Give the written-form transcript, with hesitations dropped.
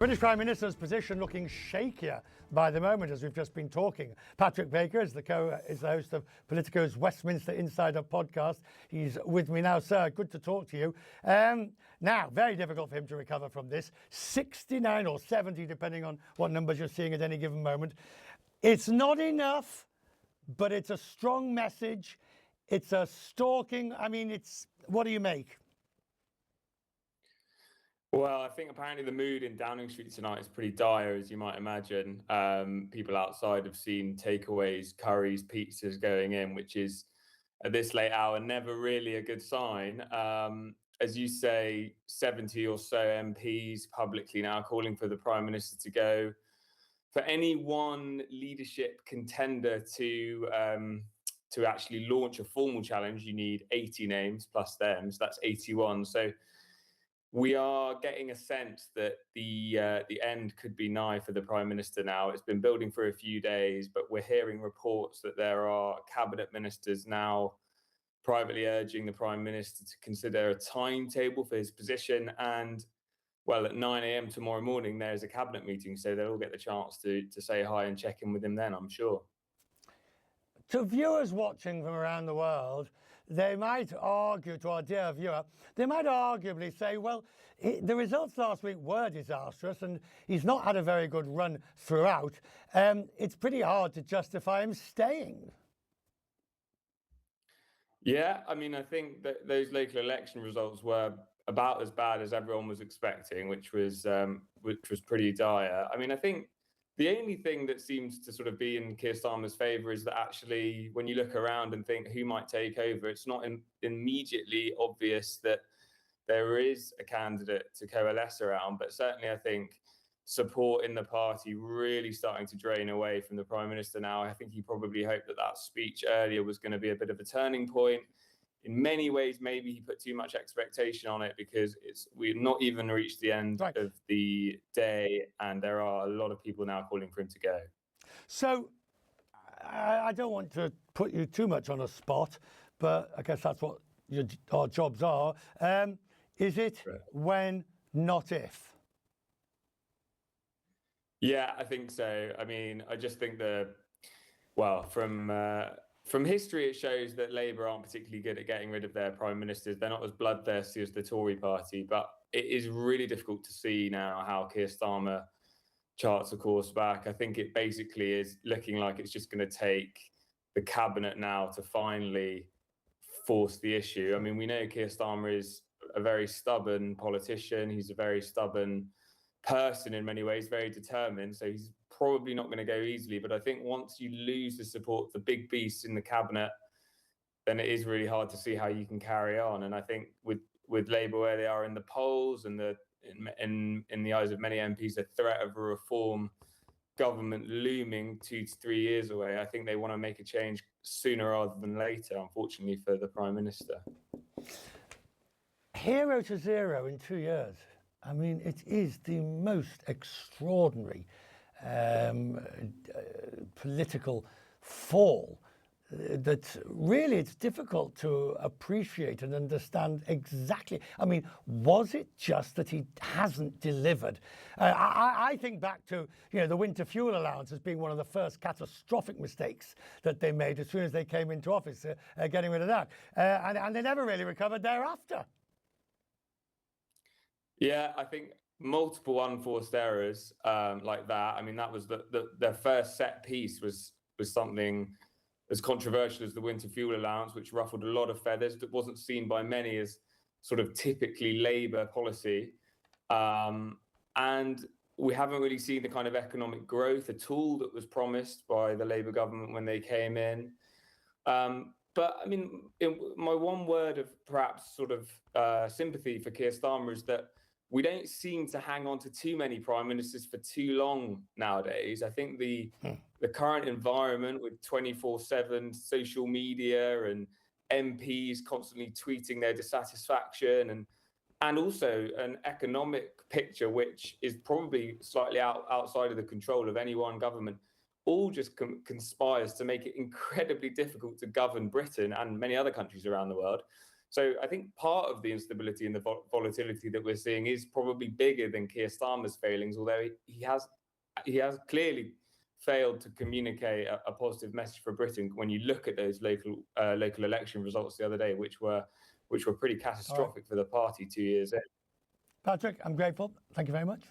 British Prime Minister's position looking shakier by the moment as we've just been talking. Patrick Baker is the host of Politico's Westminster Insider podcast. He's with me now, sir. Good to talk to you. Now, very difficult for him to recover from this. 69 or 70, depending on what numbers you're seeing at any given moment. It's not enough, but it's a strong message. It's a stalking. I mean, what do you make? Well, I think apparently the mood in Downing Street tonight is pretty dire, as you might imagine. People outside have seen takeaways, curries, pizzas going in, which is at this late hour never really a good sign. As you say, 70 or so MPs publicly now calling for the Prime Minister to go. For any one leadership contender to actually launch a formal challenge, you need 80 names plus them, so that's 81. So we are getting a sense that the end could be nigh for the Prime Minister now. It's been building for a few days, but we're hearing reports that there are cabinet ministers now privately urging the Prime Minister to consider a timetable for his position. And, well, at 9 a.m. tomorrow morning, there's a cabinet meeting, so they'll all get the chance to say hi and check in with him then, I'm sure. To viewers watching from around the world, they might argue, to our dear viewer, they might arguably say, well, the results last week were disastrous and he's not had a very good run throughout. It's pretty hard to justify him staying. Yeah, I mean, I think that those local election results were about as bad as everyone was expecting, which was pretty dire. I mean, I think the only thing that seems to sort of be in Keir Starmer's favour is that actually, when you look around and think who might take over, it's not immediately obvious that there is a candidate to coalesce around. But certainly, I think support in the party really starting to drain away from the Prime Minister now. I think he probably hoped that speech earlier was going to be a bit of a turning point. In many ways, maybe he put too much expectation on it because we've not even reached the end of the day, and there are a lot of people now calling for him to go. So I don't want to put you too much on a spot, but I guess that's what our jobs are. Is it when, not if? Yeah, I think so. I mean, I just think from history, it shows that Labour aren't particularly good at getting rid of their prime ministers. They're not as bloodthirsty as the Tory party, but it is really difficult to see now how Keir Starmer charts a course back. I think it basically is looking like it's just going to take the cabinet now to finally force the issue. I mean, we know Keir Starmer is a very stubborn politician. He's a very stubborn person in many ways, very determined. So he's probably not going to go easily. But I think once you lose the support of the big beasts in the cabinet, then it is really hard to see how you can carry on. And I think with Labour where they are in the polls and in the eyes of many MPs, the threat of a reform government looming 2 to 3 years away, I think they want to make a change sooner rather than later, unfortunately, for the Prime Minister. Hero to zero in 2 years. I mean, it is the most extraordinary political fall that really it's difficult to appreciate and understand exactly. I mean, was it just that he hasn't delivered? I think back to the winter fuel allowance as being one of the first catastrophic mistakes that they made as soon as they came into office, getting rid of that, and they never really recovered thereafter. Yeah, I think multiple unforced errors like that. I mean, that was their first set piece was something as controversial as the winter fuel allowance, which ruffled a lot of feathers. That wasn't seen by many as sort of typically Labour policy. And we haven't really seen the kind of economic growth at all that was promised by the Labour government when they came in. But I mean, my one word of perhaps sort of sympathy for Keir Starmer is that we don't seem to hang on to too many prime ministers for too long nowadays. I think the current environment with 24/7 social media and MPs constantly tweeting their dissatisfaction and also an economic picture which is probably slightly outside of the control of any one government, all just conspires to make it incredibly difficult to govern Britain and many other countries around the world. So I think part of the instability and the volatility that we're seeing is probably bigger than Keir Starmer's failings, although he has clearly failed to communicate a positive message for Britain when you look at those local election results the other day, which were pretty catastrophic for the party 2 years in. Patrick, I'm grateful. Thank you very much.